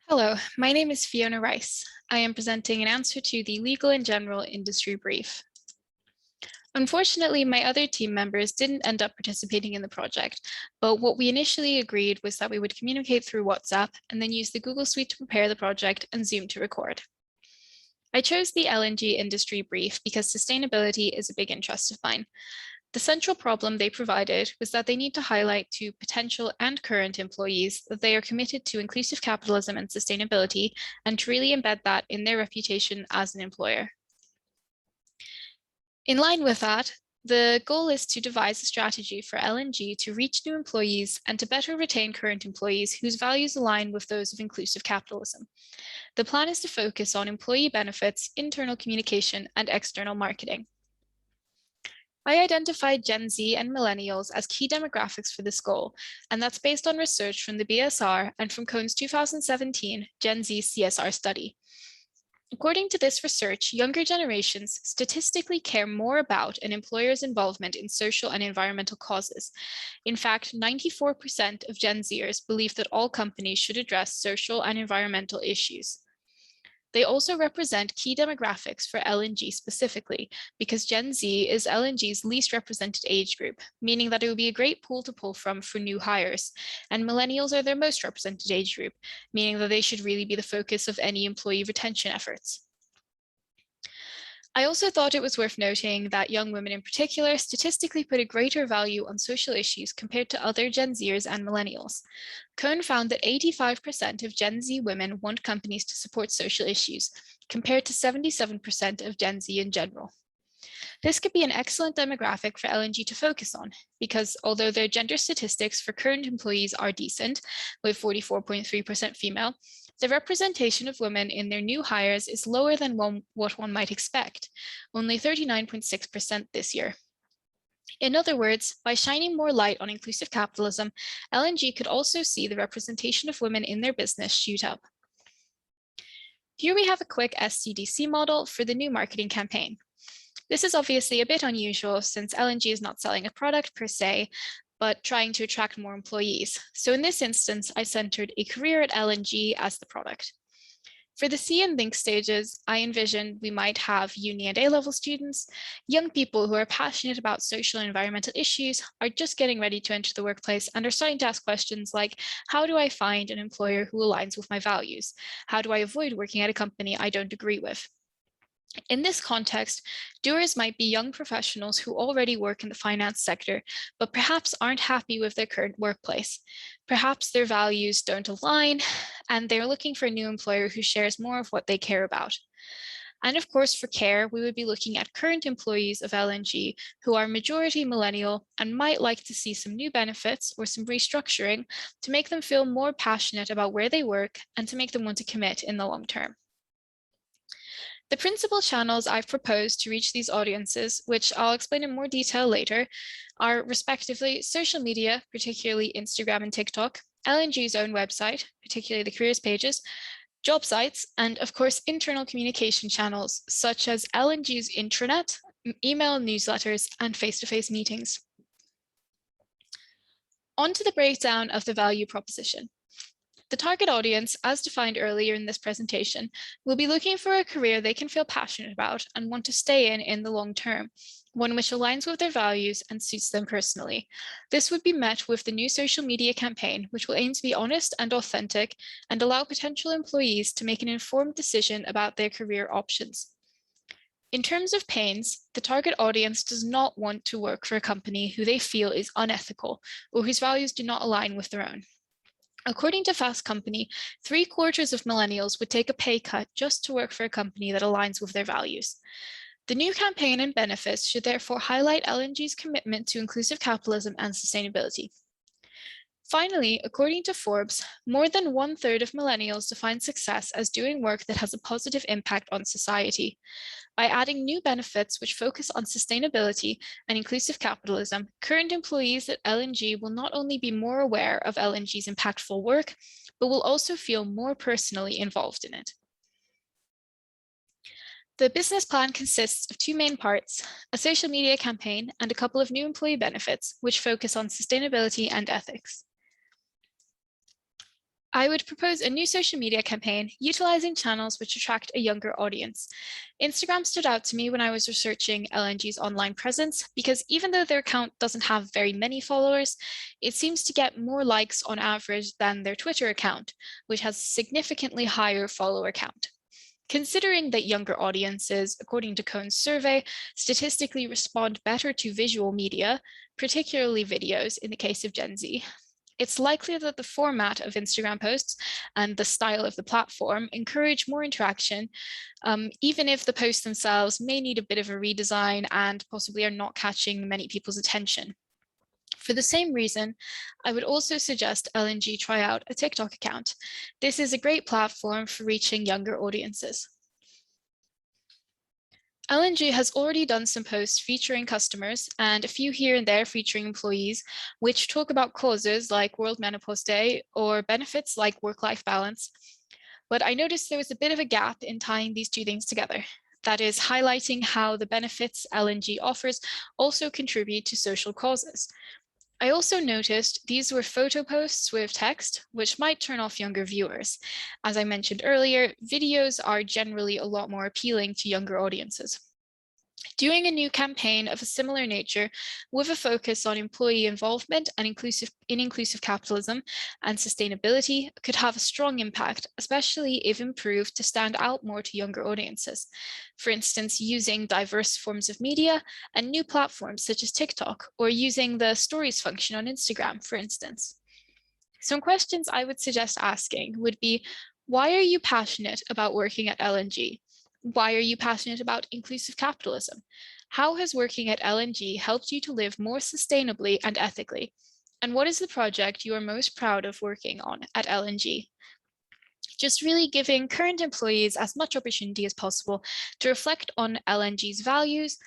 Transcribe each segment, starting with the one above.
Hello, my name is Fiona Rice. I am presenting an answer to the Legal and General Industry Brief. Unfortunately, my other team members didn't end up participating in the project, but what we initially agreed was that we would communicate through WhatsApp and then use the Google Suite to prepare the project and Zoom to record. I chose the LNG industry brief because sustainability is a big interest of mine. The central problem they provided was that they need to highlight to potential and current employees that they are committed to inclusive capitalism and sustainability and to really embed that in their reputation as an employer. In line with that, the goal is to devise a strategy for LNG to reach new employees and to better retain current employees whose values align with those of inclusive capitalism. The plan is to focus on employee benefits, internal communication, and external marketing. I identified Gen Z and millennials as key demographics for this goal, and that's based on research from the BSR and from Cohn's 2017 Gen Z CSR study. According to this research, younger generations statistically care more about an employer's involvement in social and environmental causes. In fact, 94% of Gen Zers believe that all companies should address social and environmental issues. They also represent key demographics for LNG specifically, because Gen Z is LNG's least represented age group, meaning that it would be a great pool to pull from for new hires. And millennials are their most represented age group, meaning that they should really be the focus of any employee retention efforts. I also thought it was worth noting that young women in particular statistically put a greater value on social issues compared to other Gen Zers and millennials. Cohn found that 85% of Gen Z women want companies to support social issues, compared to 77% of Gen Z in general. This could be an excellent demographic for LNG to focus on, because although their gender statistics for current employees are decent, with 44.3% female, the representation of women in their new hires is lower than what one might expect, only 39.6% this year. In other words, by shining more light on inclusive capitalism, LNG could also see the representation of women in their business shoot up. Here we have a quick SCDC model for the new marketing campaign. This is obviously a bit unusual since LNG is not selling a product per se, but trying to attract more employees. So in this instance, I centered a career at LNG as the product. For the C and Think stages, I envisioned we might have uni and A-level students, young people who are passionate about social and environmental issues, are just getting ready to enter the workplace and are starting to ask questions like, how do I find an employer who aligns with my values? How do I avoid working at a company I don't agree with? In this context, doers might be young professionals who already work in the finance sector, but perhaps aren't happy with their current workplace. Perhaps their values don't align, and they're looking for a new employer who shares more of what they care about. And of course, for care, we would be looking at current employees of LNG who are majority millennial and might like to see some new benefits or some restructuring to make them feel more passionate about where they work and to make them want to commit in the long term. The principal channels I've proposed to reach these audiences, which I'll explain in more detail later, are respectively social media, particularly Instagram and TikTok, LNG's own website, particularly the careers pages, job sites, and of course, internal communication channels, such as LNG's intranet, email newsletters, and face-to-face meetings. On to the breakdown of the value proposition. The target audience, as defined earlier in this presentation, will be looking for a career they can feel passionate about and want to stay in the long term, one which aligns with their values and suits them personally. This would be met with the new social media campaign, which will aim to be honest and authentic and allow potential employees to make an informed decision about their career options. In terms of pains, the target audience does not want to work for a company who they feel is unethical or whose values do not align with their own. According to Fast Company, 3/4 of millennials would take a pay cut just to work for a company that aligns with their values. The new campaign and benefits should therefore highlight LNG's commitment to inclusive capitalism and sustainability. Finally, according to Forbes, more than 1/3 of millennials define success as doing work that has a positive impact on society. By adding new benefits which focus on sustainability and inclusive capitalism, current employees at LNG will not only be more aware of LNG's impactful work, but will also feel more personally involved in it. The business plan consists of two main parts, a social media campaign and a couple of new employee benefits, which focus on sustainability and ethics. I would propose a new social media campaign utilizing channels which attract a younger audience. Instagram stood out to me when I was researching LNG's online presence because even though their account doesn't have very many followers, it seems to get more likes on average than their Twitter account, which has a significantly higher follower count. Considering that younger audiences, according to Cohn's survey, statistically respond better to visual media, particularly videos in the case of Gen Z, it's likely that the format of Instagram posts and the style of the platform encourage more interaction, even if the posts themselves may need a bit of a redesign and possibly are not catching many people's attention. For the same reason, I would also suggest LNG try out a TikTok account. This is a great platform for reaching younger audiences. LNG has already done some posts featuring customers and a few here and there featuring employees, which talk about causes like World Menopause Day or benefits like work-life balance. But I noticed there was a bit of a gap in tying these two things together. That is highlighting how the benefits LNG offers also contribute to social causes. I also noticed these were photo posts with text, which might turn off younger viewers. As I mentioned earlier, videos are generally a lot more appealing to younger audiences. Doing a new campaign of a similar nature with a focus on employee involvement and inclusive capitalism and sustainability could have a strong impact, especially if improved to stand out more to younger audiences. For instance, using diverse forms of media and new platforms such as TikTok, or using the stories function on Instagram, for instance. Some questions I would suggest asking would be, why are you passionate about working at LNG? Why are you passionate about inclusive capitalism? How has working at LNG helped you to live more sustainably and ethically? And what is the project you are most proud of working on at LNG? Just really giving current employees as much opportunity as possible to reflect on LNG's values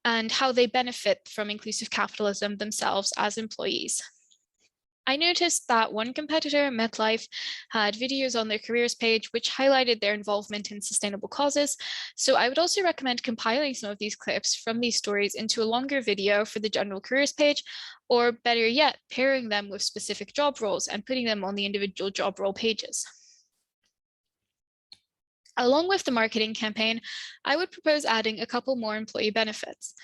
and how they benefit from inclusive capitalism themselves as employees. I noticed that one competitor, MetLife, had videos on their careers page which highlighted their involvement in sustainable causes. So I would also recommend compiling some of these clips from these stories into a longer video for the general careers page, or better yet, pairing them with specific job roles and putting them on the individual job role pages. Along with the marketing campaign, I would propose adding a couple more employee benefits.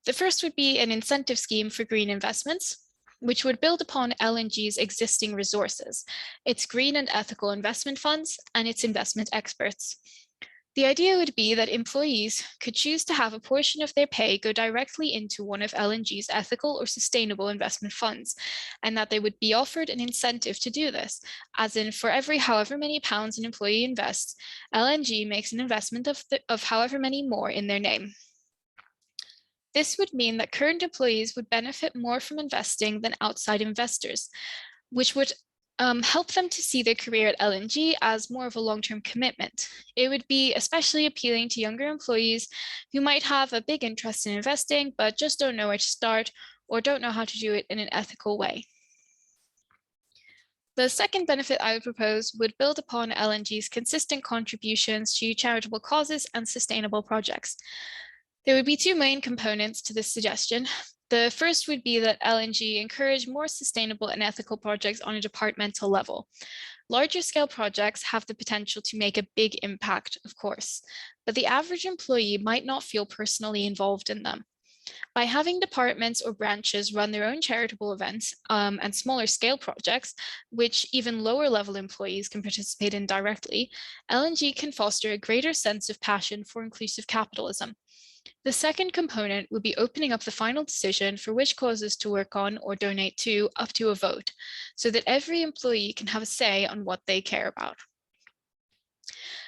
The first would be an incentive scheme for green investments, which would build upon LNG's existing resources, its green and ethical investment funds, and its investment experts. The idea would be that employees could choose to have a portion of their pay go directly into one of LNG's ethical or sustainable investment funds, and that they would be offered an incentive to do this, as in for every however many pounds an employee invests, LNG makes an investment of however many more in their name. This would mean that current employees would benefit more from investing than outside investors, which would help them to see their career at LNG as more of a long-term commitment. It would be especially appealing to younger employees who might have a big interest in investing, but just don't know where to start or don't know how to do it in an ethical way. The second benefit I would propose would build upon LNG's consistent contributions to charitable causes and sustainable projects. There would be two main components to this suggestion. The first would be that LNG encourage more sustainable and ethical projects on a departmental level. Larger scale projects have the potential to make a big impact, of course, but the average employee might not feel personally involved in them. By having departments or branches run their own charitable events and smaller scale projects, which even lower level employees can participate in directly, LNG can foster a greater sense of passion for inclusive capitalism. The second component would be opening up the final decision for which causes to work on or donate to up to a vote, so that every employee can have a say on what they care about.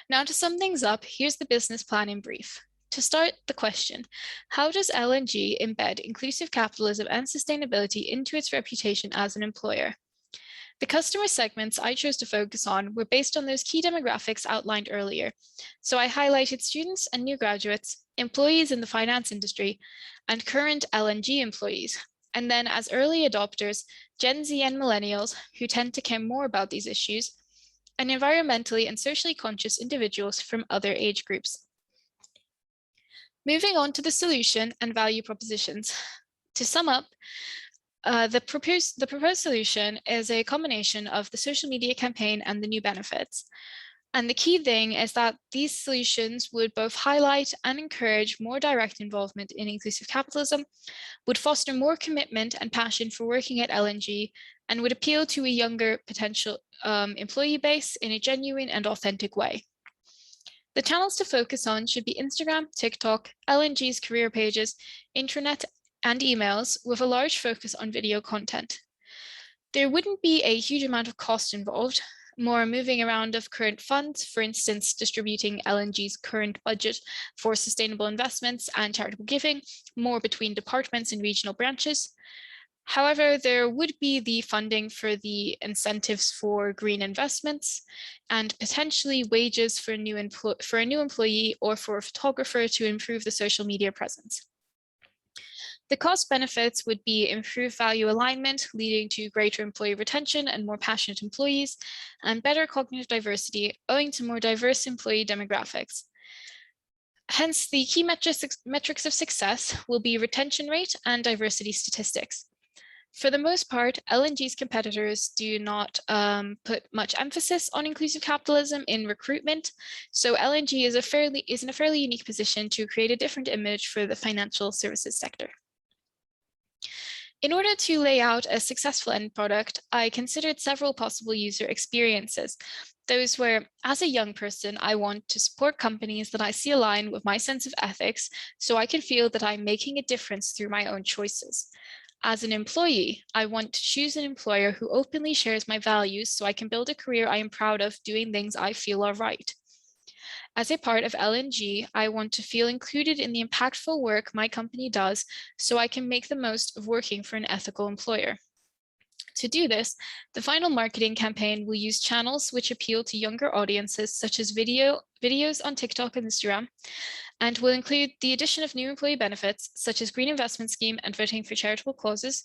Now to sum things up, here's the business plan in brief. To start, the question, how does LNG embed inclusive capitalism and sustainability into its reputation as an employer? The customer segments I chose to focus on were based on those key demographics outlined earlier. So I highlighted students and new graduates, employees in the finance industry, and current LNG employees. And then as early adopters, Gen Z and millennials, who tend to care more about these issues, and environmentally and socially conscious individuals from other age groups. Moving on to the solution and value propositions. To sum up, The proposed solution is a combination of the social media campaign and the new benefits. And the key thing is that these solutions would both highlight and encourage more direct involvement in inclusive capitalism, would foster more commitment and passion for working at LNG, and would appeal to a younger potential employee base in a genuine and authentic way. The channels to focus on should be Instagram, TikTok, LNG's career pages, intranet, and emails, with a large focus on video content. There wouldn't be a huge amount of cost involved, more moving around of current funds, for instance, distributing LNG's current budget for sustainable investments and charitable giving, more between departments and regional branches. However, there would be the funding for the incentives for green investments and potentially wages for a new employee or for a photographer to improve the social media presence. The cost benefits would be improved value alignment, leading to greater employee retention and more passionate employees, and better cognitive diversity owing to more diverse employee demographics. Hence, the key metrics of success will be retention rate and diversity statistics. For the most part, LNG's competitors do not put much emphasis on inclusive capitalism in recruitment, so LNG is in a fairly unique position to create a different image for the financial services sector. In order to lay out a successful end product, I considered several possible user experiences. Those where, as a young person, I want to support companies that I see align with my sense of ethics, so I can feel that I'm making a difference through my own choices. As an employee, I want to choose an employer who openly shares my values so I can build a career I am proud of doing things I feel are right. As a part of LNG, I want to feel included in the impactful work my company does so I can make the most of working for an ethical employer. To do this, the final marketing campaign will use channels which appeal to younger audiences, such as videos on TikTok and Instagram, and will include the addition of new employee benefits, such as green investment scheme and voting for charitable causes,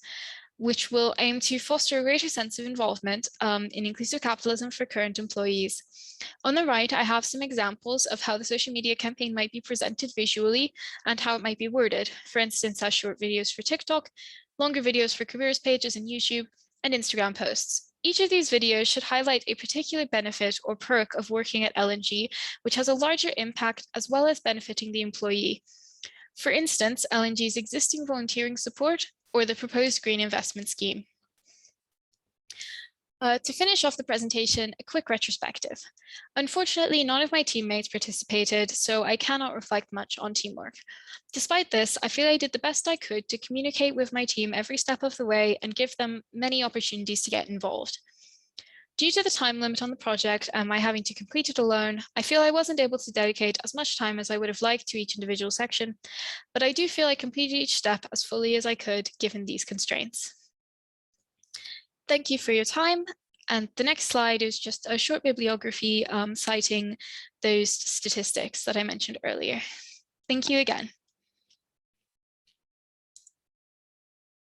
which will aim to foster a greater sense of involvement in inclusive capitalism for current employees. On the right, I have some examples of how the social media campaign might be presented visually and how it might be worded. For instance, as short videos for TikTok, longer videos for careers pages in YouTube, and Instagram posts. Each of these videos should highlight a particular benefit or perk of working at LNG, which has a larger impact as well as benefiting the employee. For instance, LNG's existing volunteering support or the proposed green investment scheme. To finish off the presentation, a quick retrospective. Unfortunately, none of my teammates participated, so I cannot reflect much on teamwork. Despite this, I feel I did the best I could to communicate with my team every step of the way and give them many opportunities to get involved. Due to the time limit on the project and my having to complete it alone, I feel I wasn't able to dedicate as much time as I would have liked to each individual section, but I do feel I completed each step as fully as I could given these constraints. Thank you for your time. And the next slide is just a short bibliography citing those statistics that I mentioned earlier. Thank you again.